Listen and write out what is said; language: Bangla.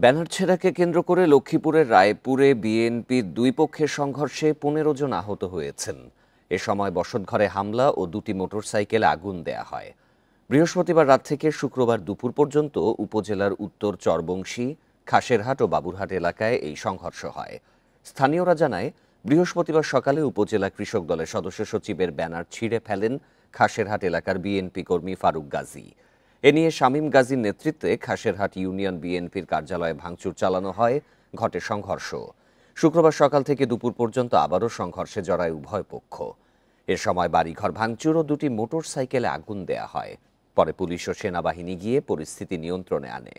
ব্যানার ছেঁড়াকে কেন্দ্র করে লক্ষ্মীপুরের রায়পুরে বিএনপির দুই পক্ষের সংঘর্ষে ১৫ জন আহত হয়েছেন। এ সময় বসতঘরে হামলা ও দুটি মোটরসাইকেলে আগুন দেয়া হয়। বৃহস্পতিবার রাত থেকে শুক্রবার দুপুর পর্যন্ত উপজেলার উত্তর চরবংশী, খাসেরহাট ও বাবুরহাট এলাকায় এই সংঘর্ষ হয়। স্থানীয়রা জানায়, বৃহস্পতিবার সকালে উপজেলা কৃষক দলের সদস্য সচিবের ব্যানার ছিঁড়ে ফেলেন খাসেরহাট এলাকার বিএনপি কর্মী ফারুক গাজী। এ নিয়ে শামীম গাজীর নেতৃত্বে খাসেরহাট ইউনিয়ন বিএনপির কার্যালয়ে ভাঙচুর চালানো হয়, ঘটে সংঘর্ষ। শুক্রবার সকাল থেকে দুপুর পর্যন্ত আবারও সংঘর্ষে জড়ায় উভয় পক্ষ। এ সময় বাড়িঘর ভাঙচুর ও দুটি মোটরসাইকেলে আগুন দেয়া হয়। পরে পুলিশ ও সেনাবাহিনী গিয়ে পরিস্থিতি নিয়ন্ত্রণে আনে।